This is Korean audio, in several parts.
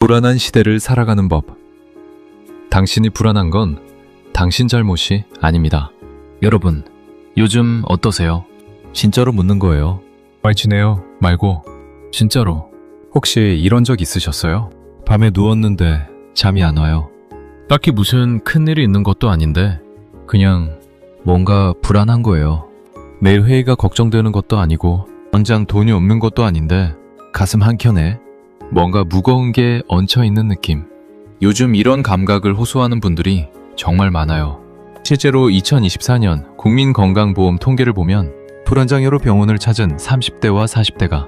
불안한 시대를 살아가는 법. 당신이 불안한 건 당신 잘못이 아닙니다. 여러분, 요즘 어떠세요? 진짜로 묻는 거예요. 말 지내요 말고 진짜로. 혹시 이런 적 있으셨어요? 밤에 누웠는데 잠이 안 와요. 딱히 무슨 큰일이 있는 것도 아닌데 그냥 뭔가 불안한 거예요. 매일 회의가 걱정되는 것도 아니고 당장 돈이 없는 것도 아닌데 가슴 한켠에 뭔가 무거운 게 얹혀있는 느낌. 요즘 이런 감각을 호소하는 분들이 정말 많아요. 실제로 2024년 국민건강보험 통계를 보면 불안장애로 병원을 찾은 30대와 40대가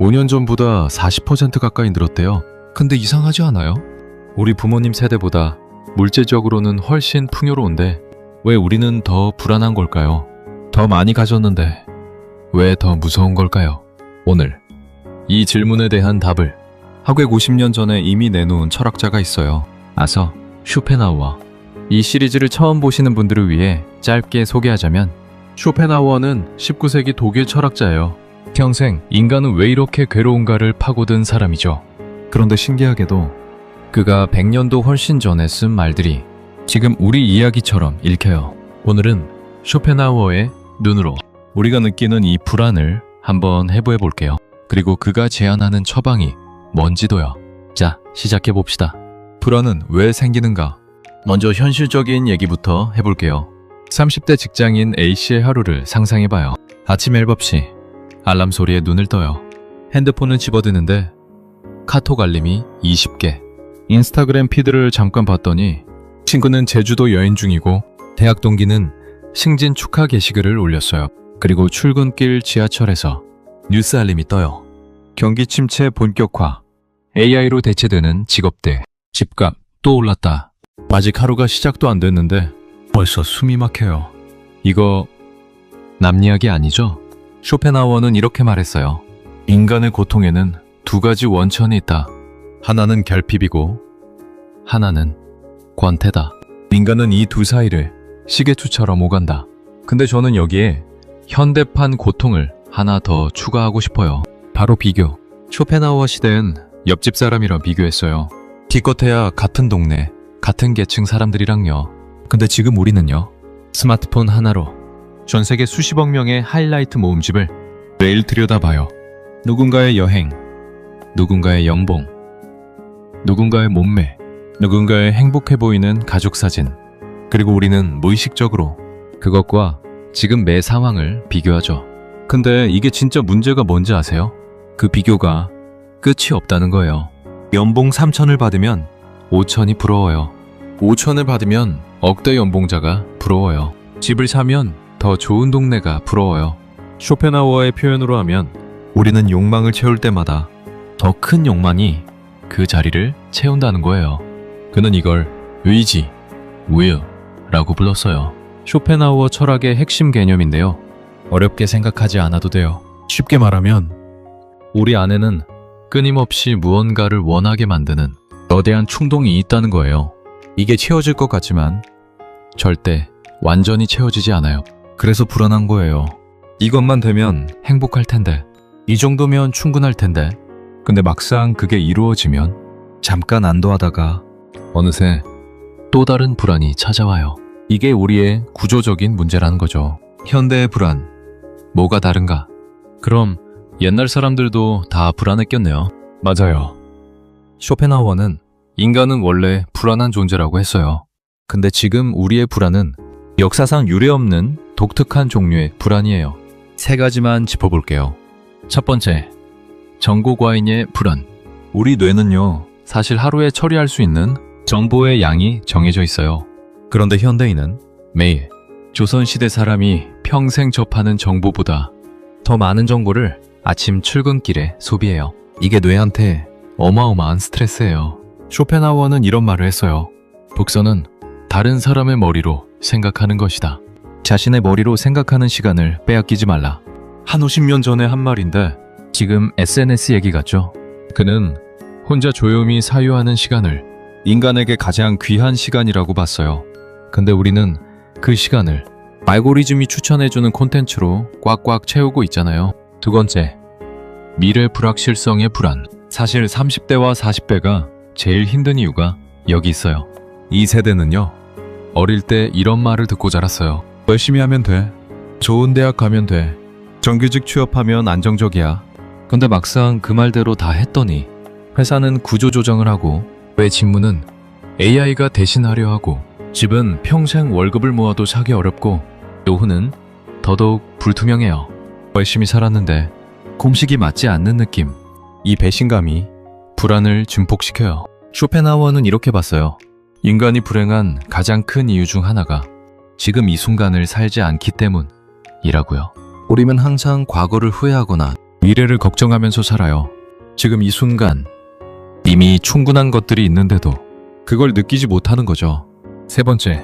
5년 전보다 40% 가까이 늘었대요. 근데 이상하지 않아요? 우리 부모님 세대보다 물질적으로는 훨씬 풍요로운데 왜 우리는 더 불안한 걸까요? 더 많이 가졌는데 왜 더 무서운 걸까요? 오늘 이 질문에 대한 답을 하괴 50년 전에 이미 내놓은 철학자가 있어요. 아서 쇼펜하우어. 이 시리즈를 처음 보시는 분들을 위해 짧게 소개하자면, 쇼펜하우어는 19세기 독일 철학자예요. 평생 인간은 왜 이렇게 괴로운가를 파고든 사람이죠. 그런데 신기하게도 그가 100년도 훨씬 전에 쓴 말들이 지금 우리 이야기처럼 읽혀요. 오늘은 쇼펜하우어의 눈으로 우리가 느끼는 이 불안을 한번 해부해 볼게요. 그리고 그가 제안하는 처방이 뭔지도요. 자, 시작해 봅시다. 불안은 왜 생기는가? 먼저 현실적인 얘기부터 해볼게요. 30대 직장인 A씨의 하루를 상상해봐요. 아침 7시 알람 소리에 눈을 떠요. 핸드폰을 집어드는데 카톡 알림이 20개. 인스타그램 피드를 잠깐 봤더니 친구는 제주도 여행 중이고 대학 동기는 승진 축하 게시글을 올렸어요. 그리고 출근길 지하철에서 뉴스 알림이 떠요. 경기 침체 본격화. AI로 대체되는 직업대. 집값 또 올랐다. 아직 하루가 시작도 안 됐는데 벌써 숨이 막혀요. 이거 남 이야기 아니죠? 쇼펜하우어는 이렇게 말했어요. 인간의 고통에는 두 가지 원천이 있다. 하나는 결핍이고 하나는 권태다. 인간은 이 두 사이를 시계추처럼 오간다. 근데 저는 여기에 현대판 고통을 하나 더 추가하고 싶어요. 바로 비교. 쇼펜하우어 시대엔 옆집 사람이랑 비교했어요. 기껏해야 같은 동네, 같은 계층 사람들이랑요. 근데 지금 우리는요, 스마트폰 하나로 전 세계 수십억 명의 하이라이트 모음집을 매일 들여다봐요. 누군가의 여행, 누군가의 연봉, 누군가의 몸매, 누군가의 행복해 보이는 가족 사진. 그리고 우리는 무의식적으로 그것과 지금 내 상황을 비교하죠. 근데 이게 진짜 문제가 뭔지 아세요? 그 비교가 끝이 없다는 거예요. 연봉 3천을 받으면 5천이 부러워요. 5천을 받으면 억대 연봉자가 부러워요. 집을 사면 더 좋은 동네가 부러워요. 쇼펜하우어의 표현으로 하면 우리는 욕망을 채울 때마다 더 큰 욕망이 그 자리를 채운다는 거예요. 그는 이걸 의지, will라고 불렀어요. 쇼펜하우어 철학의 핵심 개념인데요. 어렵게 생각하지 않아도 돼요. 쉽게 말하면 우리 안에는 끊임없이 무언가를 원하게 만드는 거대한 충동이 있다는 거예요. 이게 채워질 것 같지만 절대 완전히 채워지지 않아요. 그래서 불안한 거예요. 이것만 되면 행복할 텐데, 이 정도면 충분할 텐데. 근데 막상 그게 이루어지면 잠깐 안도하다가 어느새 또 다른 불안이 찾아와요. 이게 우리의 구조적인 문제라는 거죠. 현대의 불안, 뭐가 다른가? 그럼 옛날 사람들도 다 불안했겠네요. 맞아요. 쇼펜하우어는 인간은 원래 불안한 존재라고 했어요. 근데 지금 우리의 불안은 역사상 유례없는 독특한 종류의 불안이에요. 세 가지만 짚어볼게요. 첫 번째, 정보과잉의 불안. 우리 뇌는요, 사실 하루에 처리할 수 있는 정보의 양이 정해져 있어요. 그런데 현대인은 매일 조선시대 사람이 평생 접하는 정보보다 더 많은 정보를 아침 출근길에 소비해요. 이게 뇌한테 어마어마한 스트레스예요. 쇼펜하우어는 이런 말을 했어요. 독서는 다른 사람의 머리로 생각하는 것이다. 자신의 머리로 생각하는 시간을 빼앗기지 말라. 한 50년 전에 한 말인데 지금 SNS 얘기 같죠? 그는 혼자 조용히 사유하는 시간을 인간에게 가장 귀한 시간이라고 봤어요. 근데 우리는 그 시간을 알고리즘이 추천해주는 콘텐츠로 꽉꽉 채우고 있잖아요. 두 번째, 미래 불확실성의 불안. 사실 30대와 40대가 제일 힘든 이유가 여기 있어요. 이 세대는요, 어릴 때 이런 말을 듣고 자랐어요. 열심히 하면 돼. 좋은 대학 가면 돼. 정규직 취업하면 안정적이야. 근데 막상 그 말대로 다 했더니 회사는 구조조정을 하고 왜 직무는 AI가 대신하려 하고 집은 평생 월급을 모아도 사기 어렵고 노후는 더더욱 불투명해요. 열심히 살았는데 공식이 맞지 않는 느낌. 이 배신감이 불안을 증폭시켜요. 쇼펜하우어는 이렇게 봤어요. 인간이 불행한 가장 큰 이유 중 하나가 지금 이 순간을 살지 않기 때문이라고요. 우리는 항상 과거를 후회하거나 미래를 걱정하면서 살아요. 지금 이 순간 이미 충분한 것들이 있는데도 그걸 느끼지 못하는 거죠. 세 번째,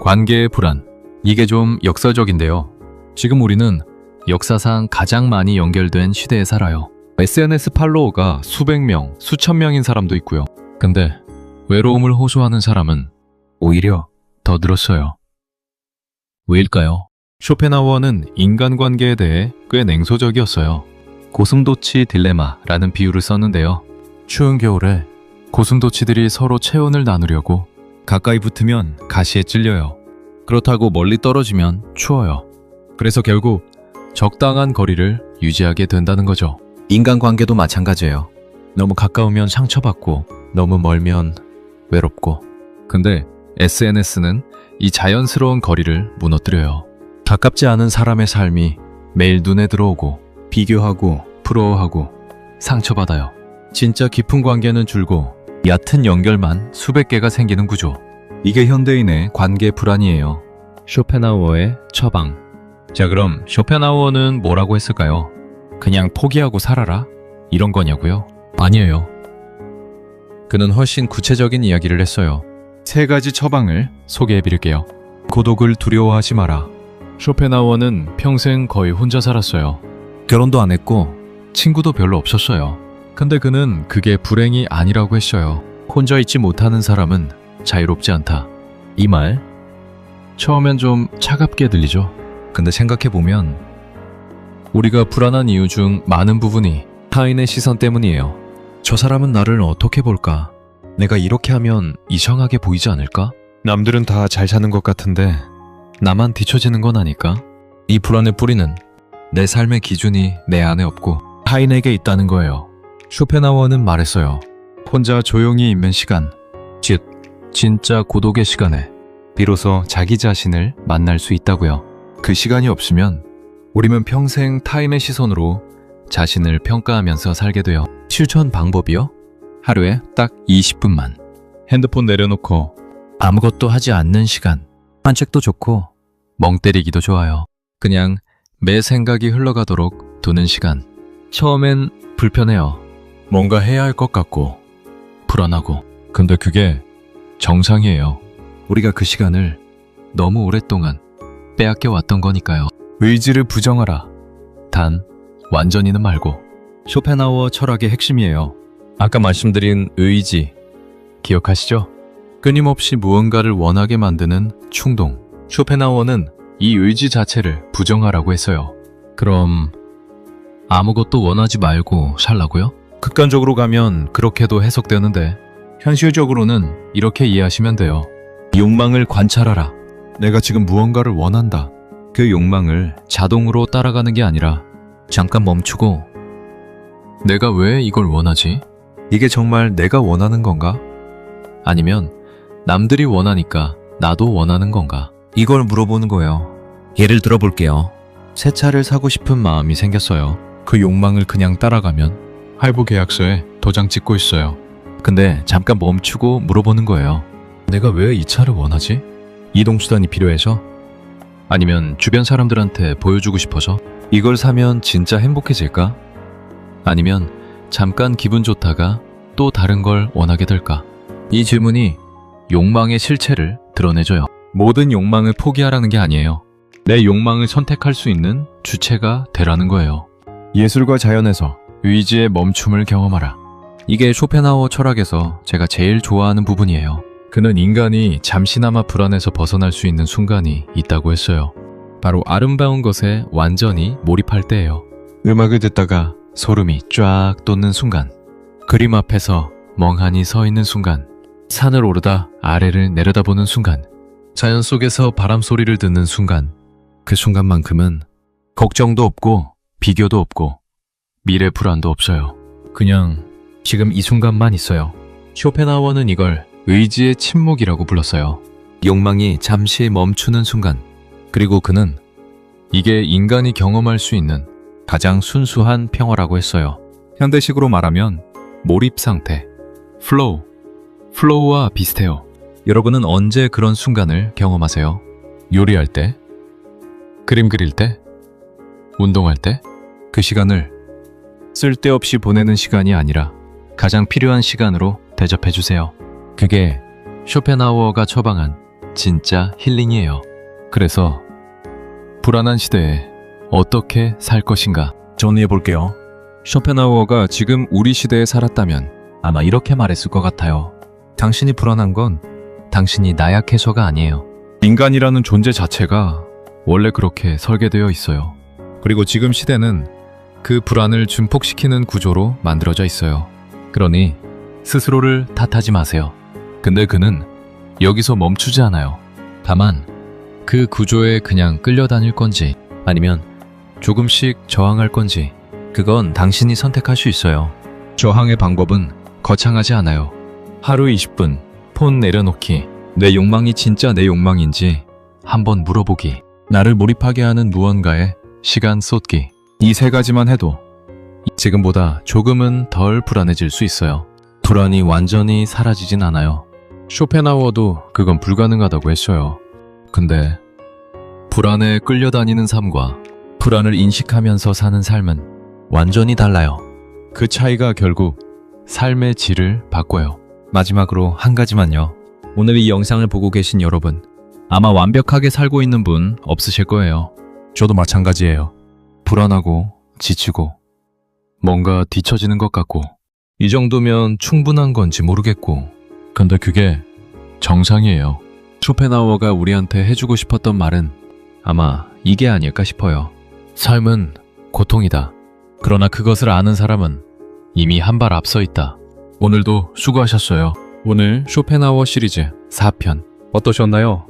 관계의 불안. 이게 좀 역설적인데요. 지금 우리는 역사상 가장 많이 연결된 시대에 살아요. SNS 팔로워가 수백 명, 수천 명인 사람도 있고요. 근데 외로움을 호소하는 사람은 오히려 더 늘었어요. 왜일까요? 쇼펜하우어는 인간관계에 대해 꽤 냉소적이었어요. 고슴도치 딜레마라는 비유를 썼는데요. 추운 겨울에 고슴도치들이 서로 체온을 나누려고 가까이 붙으면 가시에 찔려요. 그렇다고 멀리 떨어지면 추워요. 그래서 결국 적당한 거리를 유지하게 된다는 거죠. 인간관계도 마찬가지예요. 너무 가까우면 상처받고 너무 멀면 외롭고. 근데 SNS는 이 자연스러운 거리를 무너뜨려요. 가깝지 않은 사람의 삶이 매일 눈에 들어오고 비교하고 부러워하고 상처받아요. 진짜 깊은 관계는 줄고 얕은 연결만 수백 개가 생기는 구조. 이게 현대인의 관계 불안이에요. 쇼펜하우어의 처방. 자, 그럼 쇼펜하우어는 뭐라고 했을까요? 그냥 포기하고 살아라? 이런 거냐고요? 아니에요. 그는 훨씬 구체적인 이야기를 했어요. 세 가지 처방을 소개해드릴게요. 고독을 두려워하지 마라. 쇼펜하우어는 평생 거의 혼자 살았어요. 결혼도 안 했고 친구도 별로 없었어요. 근데 그는 그게 불행이 아니라고 했어요. 혼자 있지 못하는 사람은 자유롭지 않다. 이 말 처음엔 좀 차갑게 들리죠? 근데 생각해보면 우리가 불안한 이유 중 많은 부분이 타인의 시선 때문이에요. 저 사람은 나를 어떻게 볼까? 내가 이렇게 하면 이상하게 보이지 않을까? 남들은 다 잘 사는 것 같은데 나만 뒤처지는 건 아닐까? 이 불안의 뿌리는 내 삶의 기준이 내 안에 없고 타인에게 있다는 거예요. 쇼펜하우어는 말했어요. 혼자 조용히 있는 시간, 즉 진짜 고독의 시간에 비로소 자기 자신을 만날 수 있다고요. 그 시간이 없으면 우리는 평생 타인의 시선으로 자신을 평가하면서 살게 돼요. 실천 방법이요? 하루에 딱 20분만 핸드폰 내려놓고 아무것도 하지 않는 시간. 산책도 좋고 멍 때리기도 좋아요. 그냥 매 생각이 흘러가도록 두는 시간. 처음엔 불편해요. 뭔가 해야 할 것 같고 불안하고. 근데 그게 정상이에요. 우리가 그 시간을 너무 오랫동안 빼앗겨 왔던 거니까요. 의지를 부정하라. 단 완전히는 말고. 쇼펜하우어 철학의 핵심이에요. 아까 말씀드린 의지 기억하시죠? 끊임없이 무언가를 원하게 만드는 충동. 쇼펜하우어는 이 의지 자체를 부정하라고 했어요. 그럼 아무것도 원하지 말고 살라고요? 극단적으로 가면 그렇게도 해석되는데 현실적으로는 이렇게 이해하시면 돼요. 욕망을 관찰하라. 내가 지금 무언가를 원한다. 그 욕망을 자동으로 따라가는 게 아니라 잠깐 멈추고 내가 왜 이걸 원하지? 이게 정말 내가 원하는 건가? 아니면 남들이 원하니까 나도 원하는 건가? 이걸 물어보는 거예요. 예를 들어 볼게요. 새 차를 사고 싶은 마음이 생겼어요. 그 욕망을 그냥 따라가면 할부 계약서에 도장 찍고 있어요. 근데 잠깐 멈추고 물어보는 거예요. 내가 왜 이 차를 원하지? 이동수단이 필요해서? 아니면 주변 사람들한테 보여주고 싶어서? 이걸 사면 진짜 행복해질까? 아니면 잠깐 기분 좋다가 또 다른 걸 원하게 될까? 이 질문이 욕망의 실체를 드러내줘요. 모든 욕망을 포기하라는 게 아니에요. 내 욕망을 선택할 수 있는 주체가 되라는 거예요. 예술과 자연에서 의지의 멈춤을 경험하라. 이게 쇼펜하우어 철학에서 제가 제일 좋아하는 부분이에요. 그는 인간이 잠시나마 불안에서 벗어날 수 있는 순간이 있다고 했어요. 바로 아름다운 것에 완전히 몰입할 때예요. 음악을 듣다가 소름이 쫙 돋는 순간, 그림 앞에서 멍하니 서 있는 순간, 산을 오르다 아래를 내려다보는 순간, 자연 속에서 바람 소리를 듣는 순간, 그 순간만큼은 걱정도 없고 비교도 없고 미래 불안도 없어요. 그냥 지금 이 순간만 있어요. 쇼펜하우어는 이걸 의지의 침묵이라고 불렀어요. 욕망이 잠시 멈추는 순간. 그리고 그는 이게 인간이 경험할 수 있는 가장 순수한 평화라고 했어요. 현대식으로 말하면 몰입 상태, 플로우와 비슷해요. 여러분은 언제 그런 순간을 경험하세요? 요리할 때? 그림 그릴 때? 운동할 때? 그 시간을 쓸데없이 보내는 시간이 아니라 가장 필요한 시간으로 대접해주세요. 그게 쇼펜하우어가 처방한 진짜 힐링이에요. 그래서 불안한 시대에 어떻게 살 것인가 정리해볼게요. 쇼펜하우어가 지금 우리 시대에 살았다면 아마 이렇게 말했을 것 같아요. 당신이 불안한 건 당신이 나약해서가 아니에요. 인간이라는 존재 자체가 원래 그렇게 설계되어 있어요. 그리고 지금 시대는 그 불안을 증폭시키는 구조로 만들어져 있어요. 그러니 스스로를 탓하지 마세요. 근데 그는 여기서 멈추지 않아요. 다만 그 구조에 그냥 끌려다닐 건지 아니면 조금씩 저항할 건지 그건 당신이 선택할 수 있어요. 저항의 방법은 거창하지 않아요. 하루 20분 폰 내려놓기, 내 욕망이 진짜 내 욕망인지 한번 물어보기, 나를 몰입하게 하는 무언가에 시간 쏟기. 이 세 가지만 해도 지금보다 조금은 덜 불안해질 수 있어요. 불안이 완전히 사라지진 않아요. 쇼펜하우어도 그건 불가능하다고 했어요. 근데 불안에 끌려다니는 삶과 불안을 인식하면서 사는 삶은 완전히 달라요. 그 차이가 결국 삶의 질을 바꿔요. 마지막으로 한 가지만요. 오늘 이 영상을 보고 계신 여러분, 아마 완벽하게 살고 있는 분 없으실 거예요. 저도 마찬가지예요. 불안하고 지치고 뭔가 뒤처지는 것 같고 이 정도면 충분한 건지 모르겠고 근데 그게 정상이에요. 쇼펜하우어가 우리한테 해주고 싶었던 말은 아마 이게 아닐까 싶어요. 삶은 고통이다. 그러나 그것을 아는 사람은 이미 한 발 앞서 있다. 오늘도 수고하셨어요. 오늘 쇼펜하우어 시리즈 4편 어떠셨나요?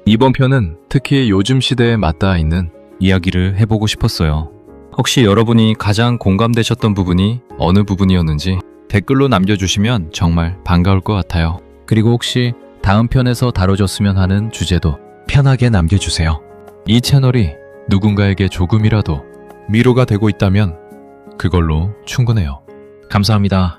이번 편은 특히 요즘 시대에 맞닿아 있는 이야기를 해보고 싶었어요. 혹시 여러분이 가장 공감되셨던 부분이 어느 부분이었는지 댓글로 남겨주시면 정말 반가울 것 같아요. 그리고 혹시 다음 편에서 다뤄졌으면 하는 주제도 편하게 남겨주세요. 이 채널이 누군가에게 조금이라도 위로가 되고 있다면 그걸로 충분해요. 감사합니다.